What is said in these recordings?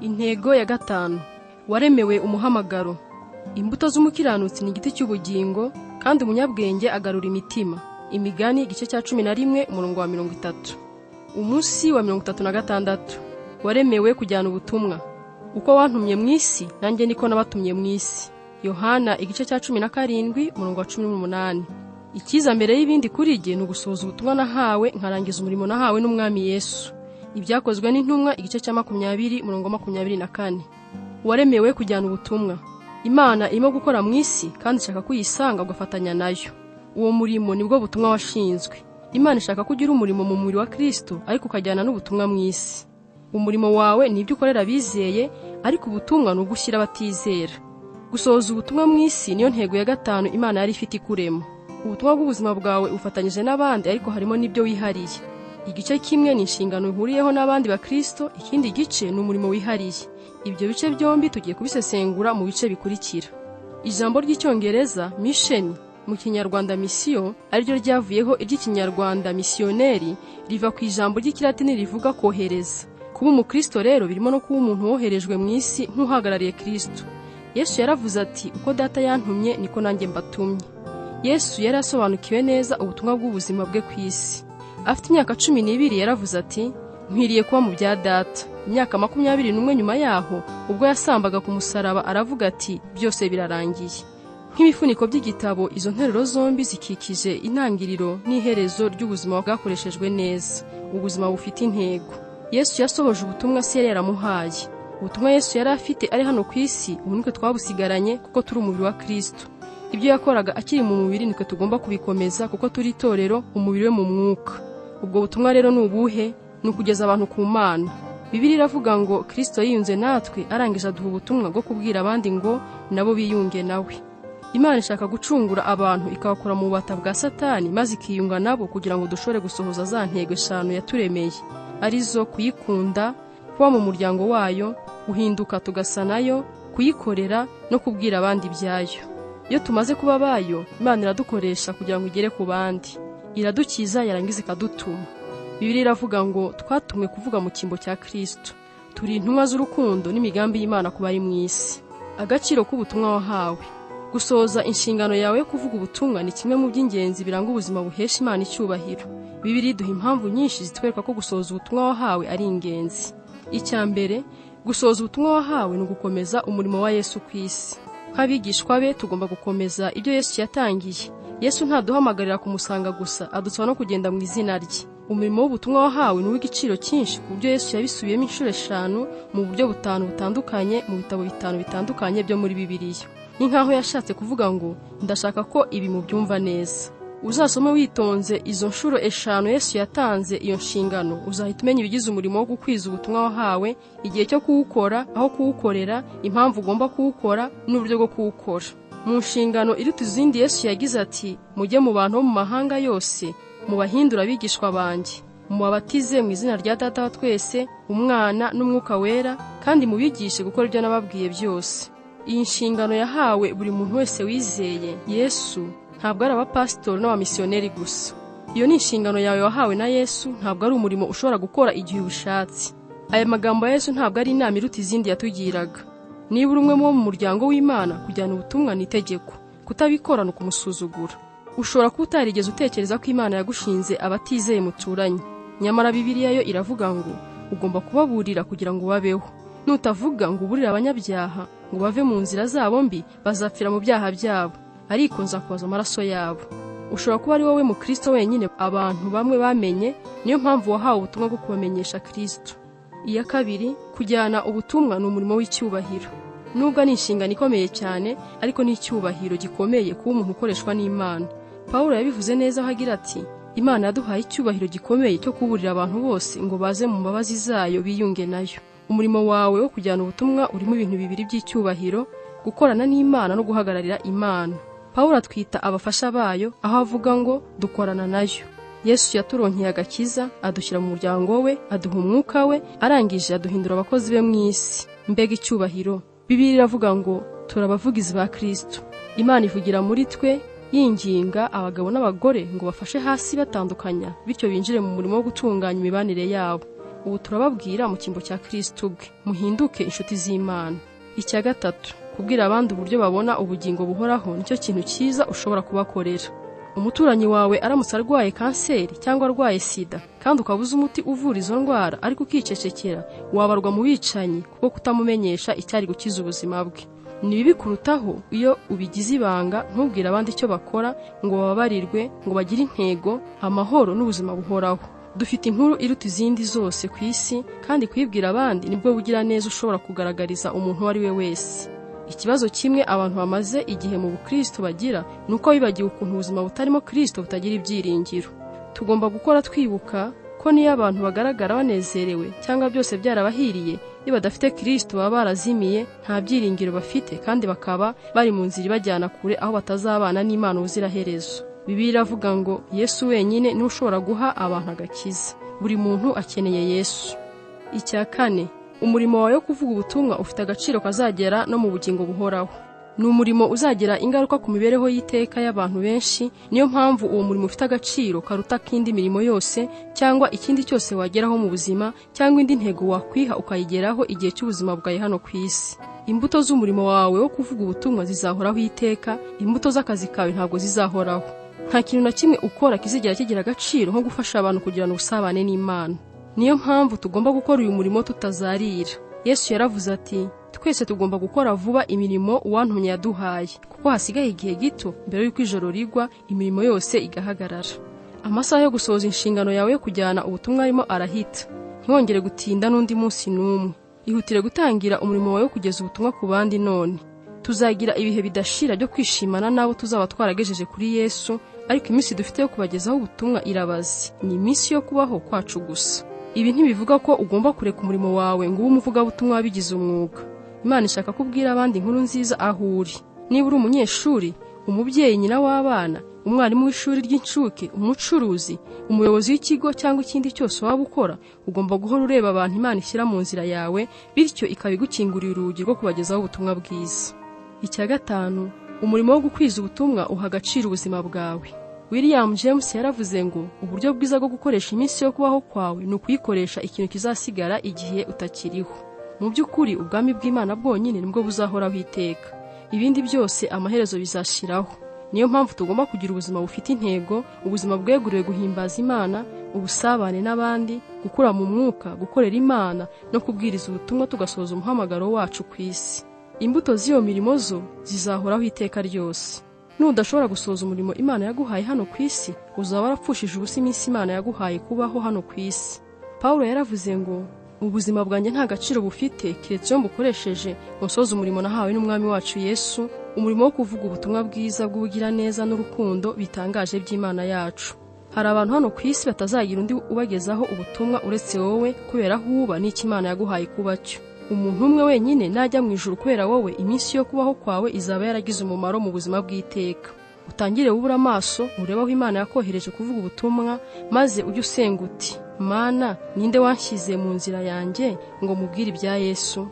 Intego ya gatanu, waremewe umuhamagaro. Imbuto z'umukiranutsi ni igiti cy'ubugingo, kandi umunyabwenge agarura imitima. Imigani igice cya 11 umurongo wa 30. Umunsi wa 36, waremewe kujyana ubutumwa. Uko wantumye mu isi, nanjye niko nabatumye mu isi. Yohana igice cya 17 umurongo wa 18. Ikiza mbere y'ibindi kuri jye ni ugusohoza ubutumwa nahawe, nkarangiza umurimo nahawe n'umwami Yesu. Ibyakozwe n'intumwa igice cya 20 umurongo wa 24. Waremewe kujyana ubutumwa. Imana irimo gukora mu isi kandi ishaka kuyisanga ugafatanya nayo. Uwo murimo nibwo butumwa washinzwe. Imana ishaka kugira umurimo mu mubiri wa Kristo, ariko ukajyana n'ubutumwa mu isi. Umurimo wawe ni ibyo ukorera bizeye, ariko ubutumwa ni ugushyira abatizera. Gusohoza ubutumwa mu isi niyo ntego ya gatanu Imana yari ifite ikuremo. Ubutumwa bw'ubuzima bwawe ufatanyije n'abandi, ariko harimo n'ibyo wihariye. Igice kimwe ni inshingano uhuriyeho n'abandi ba Kristo, ikindi gice ni umurimo wihariye. Ibyo bice byombi tugiye kubisesengura mu bice bikurikira. Ijambo ry'Icyongereza mission, mu Kinyarwanda mission, ariryo ryavuyeho iry'Ikinyarwanda missionnaire, riva ku ijambo ry'Ikilatini rivuga kohereza. Kuba umukristo rero birimo no kuba umuntu woherejwe mu isi nk'uhagarariye Kristo. Yesu yaravuze ati, uko data yantumye niko nanjye mbatumye. Yesu yari asobanukiwe neza ubutumwa bw'ubuzima bwe ku isi. Afite imyaka 12 yaravuze ati, nkwiriye kuba mu bya data. Imyaka 21 nyuma yaho, ubwo yasambaga ku musaraba, aravuga ati, byose birarangiye. Nk'ibifuniko by'igitabo, izo nteruro zombi zikikije intangiriro n'iherezo ry'ubuzima bwakoreshejwe neza, ubuzima bufite intego. Yesu yasohoje ubutumwa se yari yaramuhaye. Ubutumwa Yesu yari afite ari hano ku isi, ubu nitwe twabusigaranye kuko turi umubiri wa Kristo. Ibyo yakoraga akiri mu mubiri nitwe tugomba kubikomeza kuko turi itorero, umubiri we mu mwuka. Ubwo butumwa rero ni ubuhe? Ni ukugeza abantu ku Mana. Bibiliya iravuga ngo Kristo yiyunze natwe, arangije aduha ubutumwa bwo kubwira abandi ngo nabo biyunge nawe. Imana ishaka gucungura abantu, ikabakura mu bubata bwa Satani, maze ikiyunga nabo kugira ngo dushobore gusohoza za ntego 5 yaturemeye, arizo kuyikunda, kuba mu muryango wayo, guhinduka tugasa nayo, kuyikorera no kubwira abandi ibyayo. Iyo tumaze kuba bayo, Imana iradukoresha kugira ngo igere ku bandi. Iradukiza, yarangiza ikadutuma. Bibiliya iravuga ngo twatumwe kuvuga mu cyimbo cya Kristo. Turi intumwa z'urukundo n'imigambi y'Imana ku bari mu isi. Agaciro k'ubutumwa wahawe. Gusohoza inshingano yawe yo kuvuga ubutumwa ni kimwe mu by'ingenzi biranga ubuzima buhesha Imana icyubahiro. Bibiliya iduha impamvu nyinshi zitwereka ko gusohoza ubutumwa wahawe ari ingenzi. Icya mbere, gusohoza ubutumwa wahawe ni ugukomeza umurimo wa Yesu ku isi. Nk'abigishwa be tugomba gukomeza ibyo Yesu yatangiye. Yesu ntaduhamagarira kumusanga gusa, adusaba no kugenda mu izina rye. Umurimo w'ubutumwa wahawe ni uw'igiciro cyinshi, ku buryo Yesu yabisubiyemo inshuro 5 mu buryo 5 butandukanye, mu bitabo 5 bitandukanye byo muri Bibiliya. Ni nkaho yashatse kuvuga ngo, ndashaka ko ibi mubyumva neza. Uzasome witonze izo nshuro 5 Yesu yatanze iyo nshingano, uzahita umenya ibigize umurimo wo gukwiza ubutumwa wahawe, igihe cyo kuwukora, aho kuwukorera, impamvu ugomba kuwukora n'uburyo bwo kuwukora. Mu nshingano iruta izindi Yesu yagize ati, mujye mu bantu bo mu mahanga yose, mubahindura abigishwa banjye, mubabatize mu izina rya Data wa twese, Umwana n'Umwuka wera, kandi mubigishe gukora ibyo nababwiye byose. Iyi nshingano yahawe buri muntu wese wizeye Yesu, ntabwo ari abapasitori n'abamisiyoneri gusa. Iyo ni inshingano yawe wahawe na Yesu, ntabwo ari umurimo ushobora gukora igihe ubishatse. Aya magambo ya Yesu ntabwo ari inama iruta izindi yatugiraga. Niba uri umwe mu muryango w'Imana, kujyana ubutumwa ni itegeko, kutabikora ni ukumusuzugura. Ushobora kuba utarigeze utekereza ko Imana yagushinze abatizeye muturanye, nyamara Bibiliya yo iravuga ngo ugomba kubaburira kugira ngo babeho. Nutavuga ngo uburire abanyabyaha ngo bave mu nzira zabo mbi, bazapfira mu byaha byabo, ariko nzakubaza amaraso yabo. Ushobora kuba ari wowe mu Kristo wenyine abantu bamwe bamenye, niyo mpamvu wahawe ubutumwa bwo kubamenyesha Kristo. Iya kabiri, kujyana ubutumwa ni umurimo w'icyubahiro. Nubwo ni inshingano ikomeye cyane, ariko ni icyubahiro gikomeye kuba umuntu ukoreshwa n'Imana. Pawulo yabivuze neza aho agira ati, Imana yaduhaye icyubahiro gikomeye cyo kuburira abantu bose ngo baze mu mbabazi zayo biyunge nayo. Umurimo wawe wo kujyana ubutumwa urimo ibintu bibiri by'icyubahiro, gukorana n'Imana no guhagararira Imana. Pawulo atwita abafasha bayo, aho avuga ngo dukorana nayo. Yesu yaturonkeye agakiza, adushyira mu muryango we, aduha umwuka we, arangije aduhindura abakozi be mu isi. Mbega icyubahiro! Bibiliya iravuga ngo turabavugizi ba Kristo. Imana ivugira muri twe, yinginga abagabo n'abagore ngo bafashe hasi batandukanya, bityo binjire mu murimo wo gutunganya imibanire yabo. ubu turababwira mu cyimbo cya Kristo bwe, muhinduke inshuti z'Imana. Icya gatatu, kubwira abandi uburyo babona ubugingo buhoraho nicyo kintu cyiza ushobora kubakorera. Umuturanyi wawe aramutse arwaye kanseri cyangwa arwaye sida kandi ukabuza umuti uvura izo ndwara ariko ukicecekera, wabarwa mu bicanyi kuko kutamumenyesha icyari gukiza ubuzima bwe. Ni bibi kurutaho iyo ubigize ibanga ntubwire abandi icyo bakora ngo bababarirwe, ngo bagire intego, amahoro n'ubuzima buhoraho. Dufite inkuru iruta izindi zose ku isi, kandi kuyibwira abandi nibwo bugira neza ushobora kugaragariza umuntu uwo ari we wese. Ikibazo kimwe abantu bamaze igihe mu Bukristo bagira nuko bibagiwe ukuntu ubuzima butarimo Kristo butagira ibyiringiro. Tugomba gukora twibuka ko niyo abantu bagaragara banezerewe cyangwa byose byarabahiriye, iyo badafite Kristo baba barazimiye, nta byiringiro bafite, kandi bakaba bari mu nzira ibajyana kure aho batazabana n'Imana ubuziraherezo. Bibiliya iravuga ngo Yesu wenyine niwe ushobora guha abantu agakiza. Buri muntu akeneye Yesu. Icya kane, umurimo wawe wo kuvuga ubutumwa ufite agaciro kazagera no mu bugingo buhoraho. Ni umurimo uzagira ingaruka ku mibereho y'iteka y'abantu benshi, niyo mpamvu uwo murimo ufite agaciro karuta kindi mirimo yose cyangwa ikindi cyose wageraho mu buzima, cyangwa indi ntego wakwiha ukayigeraho igihe cy'ubuzima bwawe hano ku isi. Imbuto z'umurimo wawe wo kuvuga ubutumwa zizahoraho iteka, imbuto z'akazi kawe ntabwo zizahoraho. Nta kintu na kimwe ukora kizigera kigira agaciro nko gufasha abantu kugirana ubusabane n'Imana. Niyo mpamvu tugomba gukora uyu murimo tutazarira. Yesu yaravuze ati, twese tugomba gukora vuba imirimo uwantumye yaduhaye, kuko hasigaye igihe gito mbere y'uko ijoro rigwa imirimo yose igahagarara. Amasaha yo gusohoza inshingano yawe yo kujyana ubutumwa arimo arahita. Ntiwongere gutinda n'undi munsi n'umwe. Ihutire gutangira umurimo wawe wo kugeza ubutumwa ku bandi none. Tuzagira ibihe bidashira byo kwishimana nabo tuzaba twaragejeje kuri Yesu, ariko iminsi dufite yo kubagezaho ubutumwa irabazi. Ni iminsi yo kubaho kwacu gusa. Ibi ntibivuga ko ugomba kureka umurimo wawe ngo ube umuvugabutumwa wabigize umwuga. Imana ishaka kubwira abandi inkuru nziza aho uri. Niba uri umunyeshuri, umubyeyi, nyina w'abana, umwarimu w'ishuri ry'incuke, umucuruzi, umuyobozi w'ikigo cyangwa ikindi cyose waba ukora, ugomba guhora ureba abantu Imana ishyira mu nzira yawe, bityo ikabigukingurira urugi rwo kubagezaho ubutumwa bwiza. Icya gatanu, umurimo wo gukwiza ubutumwa uha agaciro ubuzima bwawe. William James yaravuze ngo uburyo bwiza bwo gukoresha iminsi yo kubaho kwawe ni ukuyikoresha ikintu kizasigara igihe utakiriho. Mu by'ukuri ubwami bw'Imana bwonyine nibwo buzahoraho iteka. Ibindi byose amaherezo bizashiraho. Niyo mpamvu tugomba kugira ubuzima bufite intego, ubuzima bweguriwe guhimbaza Imana, ubusabane n'abandi, gukura mu mwuka, gukorera Imana no kubwiriza ubutumwa tugasohoza umuhamagaro wacu ku isi. Imbuto z'iyo mirimo zo zizahoraho iteka ryose. Nudashobora gusohoza umurimo Imana yaguhaye hano ku isi, uzaba warapfushije ubusa iminsi Imana yaguhaye kubaho hano ku isi. Paulo yaravuze ngo ubuzima bwanjye nta gaciro bufite keretse iyo mbukoresheje musohoza umurimo nahawe n'Umwami wacu Yesu, umurimo wo kuvuga ubutumwa bwiza bw'ubugiraneza n'urukundo bitangaje by'Imana yacu. Hari abantu hano ku isi batazagira undi ubagezaho ubutumwa uretse wowe, kubera aho uba n'icyo Imana yaguhaye kuba cyo. Umuntu umwe wenyine najya mu ijuru kubera wowe, iminsi yo kubaho kwawe izaba yaragize umumaro mu buzima bw'iteka. Utangire wubura amaso urebe aho Imana yakohereje kuvuga ubutumwa, maze ujye usenga uti, Mana, ninde wanshyize mu nzira yanjye ngo mubwire ibya Yesu?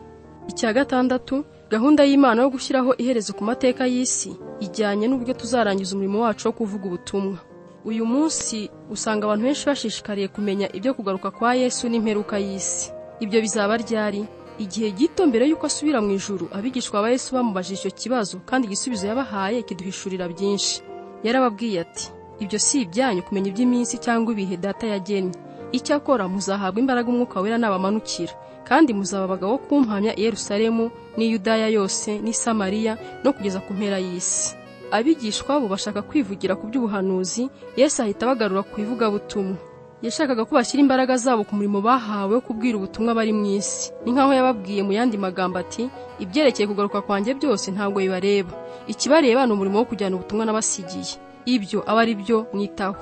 Icya gatandatu, gahunda y'Imana yo gushyiraho iherezo ku mateka y'isi ijyanye n'uburyo tuzarangiza umurimo wacu wo kuvuga ubutumwa. Uyu munsi usanga abantu benshi bashishikariye kumenya ibyo kugaruka kwa Yesu n'imperuka y'isi. Ibyo bizaba ryari? Igihe gito mbere y'uko asubira mu ijuru, abigishwa ba Yesu bamubajije icyo kibazo, kandi igisubizo yabahaye kiduhishurira byinshi. Yarababwiye ati, ibyo si ibyanyu kumenya iby'iminsi cyangwa ibihe Data yagennye. Icyakora muzahabwa imbaraga Umwuka Wera nabamanukira, kandi muzaba abagabo kumpamya i Yerusalemu n'i Yudaya yose n'i Samariya no kugeza ku mpera y'isi. Abigishwa bo bashaka kwivugira ku by'ubuhanuzi, Yesu ahita abagarura ku ivugabutumwa. Yashakaga ko bashyira imbaraga zabo ku murimo bahawe wo kubwira ubutumwa bari mu isi. Ni nkaho yababwiye mu yandi magambo ati, ibyerekeye kugaruka kwanjye byose ntabwo bibareba. Ikibareba ni umurimo wo kujyana ubutumwa n'abasigiye. Ibyo aba ari byo mwitaho.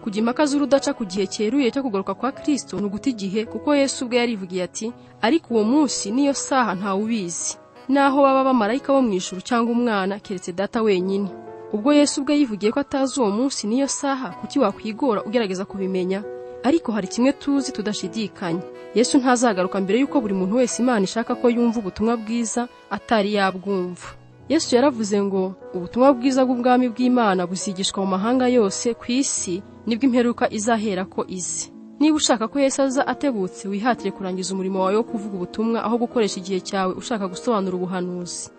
Kujya impaka z'urudaca ku gihe cyeruye cyo kugaruka kwa Kristo ni uguta igihe, kuko Yesu ubwe yarivugiye ati, ariko uwo munsi n'iyo saha ntawe ubizi, naho baba abamarayika bo mu ijuru cyangwa umwana, keretse Data wenyine. Ubwo Yesu ubwe yivugiye ko atazi uwo munsi n'iyo saha, kuki wakwigora ugerageza kubimenya? Ariko hari kimwe tuzi tudashidikanya, Yesu ntazagaruka mbere y'uko buri muntu wese Imana ishaka ko yumva ubutumwa bwiza atari yabwumva. Yesu yaravuze ngo ubutumwa bwiza bw'ubwami bw'Imana buzigishwa mu mahanga yose ku isi, nibwo imperuka izahera ko ize. Niba ushaka ko Yesu aza atebutse, wihatire kurangiza umurimo wawe wo kuvuga ubutumwa aho gukoresha igihe cyawe ushaka gusobanura ubuhanuzi.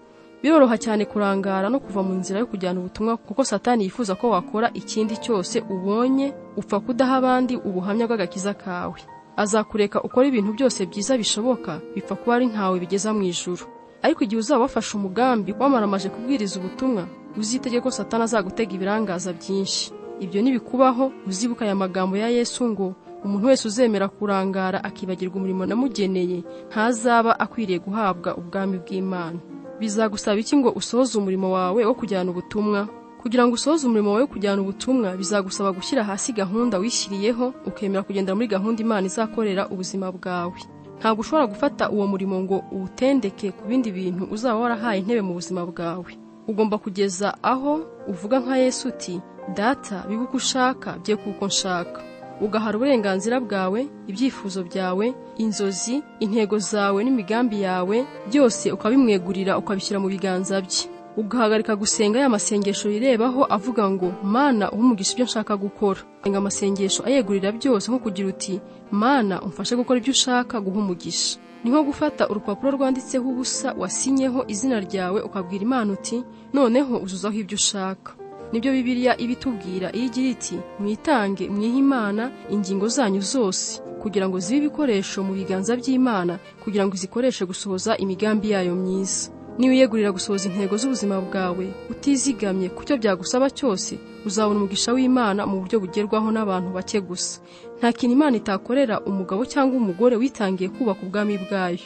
Biroroha cyane kurangara no kuva mu nzira yo kujyana ubutumwa, kuko Satani yifuza ko wakora ikindi cyose ubonye upfa kudaha abandi ubuhamya bw'agakiza kawe. Azakureka ukora ibintu byose byiza bishoboka, bipfa kuba ari ntawe bigeza mu ijuru. Ariko igihe uzaba wafashe umugambi wamaramaje kubwiriza ubutumwa, uzitege ko Satani azagutega ibirangaza byinshi. Ibyo nibikubaho, uzibuka aya magambo ya Yesu ngo umuntu wese uzemera kurangara akibagirwa umurimo namugeneye ntazaba akwiriye guhabwa ubwami bw'Imana. Bizagusaba iki ngo usohoze umurimo wawe wo kujyana ubutumwa? Kugira ngo usohoze umurimo wawe wo kujyana ubutumwa, bizagusaba gushyira hasi gahunda wishyiriyeho, ukemera kugendera muri gahunda Imana izakorera ubuzima bwawe. Ntabwo ushobora gufata uwo murimo ngo uwutendeke ku bindi bintu uzaba warahaye intebe mu buzima bwawe. Ugomba kugeza aho uvuga nka Yesu uti, Data, bibe uko ushaka, bye kuko nshaka. Ugahara uburenganzira bwawe, ibyifuzo byawe, inzozi, intego zawe n'imigambi yawe byose ukabimwegurira, ukabishyira mu biganza bye. Ugahagarika gusenga ya masengesho yirebaho avuga ngo Mana umugisha ibyo nshaka gukora. Senga amasengesho ayegurira byose, nko kugira uti Mana umfashe gukora ibyo ushaka guha umugisha. Ni nko gufata urupapuro rwanditseho ubusa wasinyeho izina ryawe, ukabwira Imana uti noneho uzuzaho ibyo ushaka. Nibyo Bibiliya ibitubwira igira iti, mwitange mwihe Imana ingingo zanyu zose, kugira ngo zibe ibikoresho mu biganza by'Imana, kugira ngo izikoreshe gusohoza imigambi yayo myiza. Niba wiyegurira gusohoza intego z'ubuzima bwawe utizigamye ku cyo byagusaba cyose, uzabona umugisha w'Imana mu buryo bugerwaho n'abantu bake gusa. Nta kintu Imana itakorera umugabo cyangwa umugore witangiye kubaka ubwami bwayo.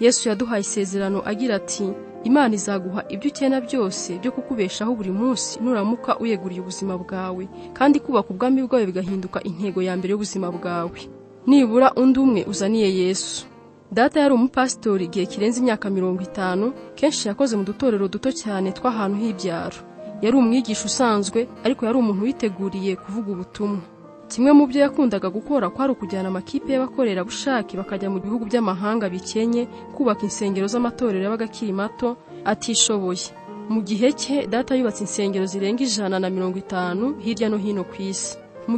Yesu yaduhaye isezerano agira ati, Imana izaguha ibyo ukena byose byo kukubeshaho buri munsi nuramuka uyeguriye ubuzima bwawe, kandi kubaka ubwami bwawe bigahinduka intego ya mbere y'ubuzima bwawe. Nibura undi umwe uzaniye Yesu. Data yari umupasitori igihe kirenze imyaka 50, kenshi yakoze mu dutorero duto cyane tw'ahantu h'ibyaro. Yari umwigisha usanzwe, ariko yari umuntu witeguriye kuvuga ubutumwa. Kimwe mu byo yakundaga gukora kwari ukujyana amakipe y'abakorerabushake bakajya mu bihugu by'amahanga bikenye kubaka insengero z'amatorero y'abakiri mato atishoboye. Mu gihe cye Data yubatse insengero zirenga 150 hirya no hino ku isi. Mu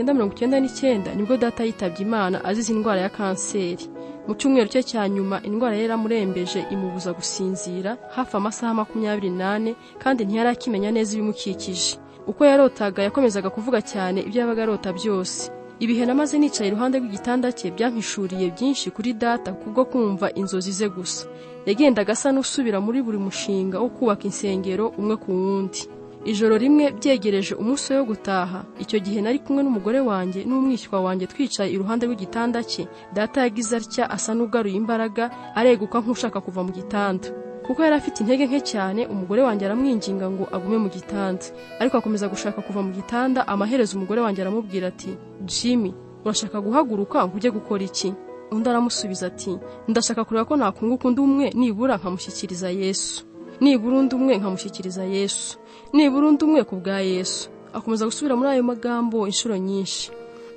1999 nibwo Data yitabye Imana azize indwara ya kanseri. Mu cyumweru cye cya nyuma indwara yaramurembeje imubuza gusinzira hafi amasaha 28, kandi ntiyari akimenya neza ibimukikije. Uko yarotaga yakomezaga kuvuga cyane ibyo yabaga arota byose. Ibihe namaze nicaye iruhande rw'igitanda cye byampishuriye byinshi kuri Data kubwo kumva inzozi ze gusa. Yagendaga asa n'usubira muri buri mushinga wo kubaka insengero umwe ku wundi. Ijoro rimwe byegereje umunsi wo gutaha, icyo gihe nari kumwe n'umugore wanjye n'umwishywa wanjye twicaye iruhande rw'igitanda cye. Data yagize atya asa n'ugaruye imbaraga, areguka nk'ushaka kuva mu gitanda. Kuko yari afite intege nke cyane, umugore wanjye aramwinginga ngo agume mu gitanda, ariko akomeza gushaka kuva mu gitanda. Amaherezo umugore wanjye aramubwira ati, Jimmy, urashaka guhaguruka ngo ujye gukora iki? Undi aramusubiza ati, ndashaka kureba ko nakunguka undi umwe nibura nkamushyikiriza Yesu. Nibura undi umwe nkamushyikiriza Yesu. Nibura undi umwe ku bwa Yesu. Akomeza gusubira muri ayo magambo inshuro nyinshi.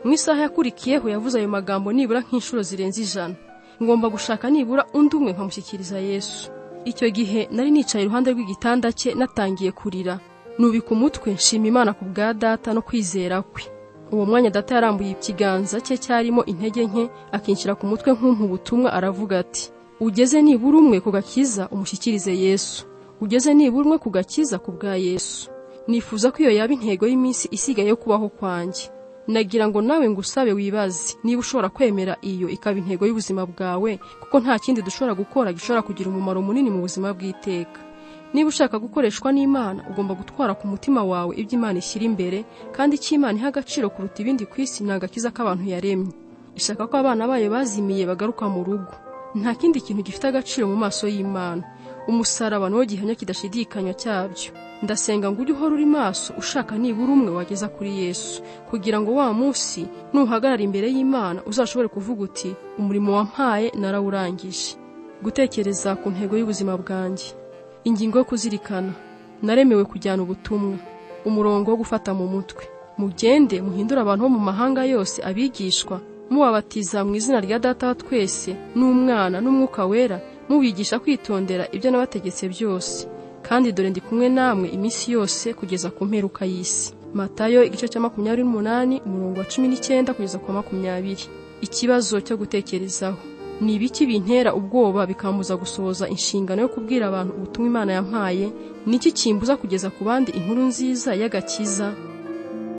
Mu isaha yakurikiyeho yavuze ayo magambo nibura nk'inshuro zirenze 100. Ngomba gushaka nibura undi umwe nkamushyikiriza Yesu. Icyo gihe nari nicaye iruhande rw'igitanda cye natangiye kurira. Nubika umutwe nshima Imana ku bwa Data no kwizera kwe. Uwo mwanya Data yarambuye ikiganza cye cyarimo intege nke, akinshyira ku mutwe nk'umpa ubutumwa, aravuga ati, ugeze nibura umwe ku gakiza umushyikirize Yesu. Ugeze nibura umwe ku gakiza ku bwa Yesu. Nifuza ko iyo yaba intego y'iminsi isigaye yo kubaho kwanjye. Nagira ngo nawe ngusabe wibaze niba ushobora kwemera iyo ikaba intego y'ubuzima bwawe, kuko nta kindi dushobora gukora gishobora kugira umumaro munini mu buzima bw'iteka. Niba ushaka gukoreshwa n'Imana, ugomba gutwara ku mutima wawe ibyo Imana ishyira imbere, kandi icyo Imana iha agaciro kuruta ibindi ku isi ni agakiza k'abantu yaremye. Ishaka ko abana bayo bazimiye bagaruka mu rugo. Nta kindi kintu gifite agaciro mu maso y'Imana. Umusaraba niwo gihamya kidashidikanywa cyabyo. Ndasenga ngo ujye uhora uri maso ushaka nibura umwe wageza kuri Yesu, kugira ngo wa munsi nuhagarara imbere y'Imana uzashobore kuvuga uti, umurimo wampaye narawurangije. Gutekereza ku ntego y'ubuzima bwanjye. Ingingo yo kuzirikana. Naremewe kujyana ubutumwa. Umurongo wo gufata mu mutwe. Mugende muhindura abantu bo mu mahanga yose abigishwa, mubabatiza mu izina rya Data wa twese n'Umwana n'Umwuka wera, mubigisha kwitondera ibyo nabategetse byose. Kandi dore ndi kumwe namwe iminsi yose kugeza ku mperuka y'isi. Matayo igice cya 28 umurongo wa 19 kugeza ku 20. Ikibazo cyo gutekerezaho: ni ibiki bintera ubwoba bikambuza gusohoza inshingano yo kubwira abantu ubutumwa Imana yampaye? Niki kimbuza kugeza ku bandi inkuru nziza y'agakiza?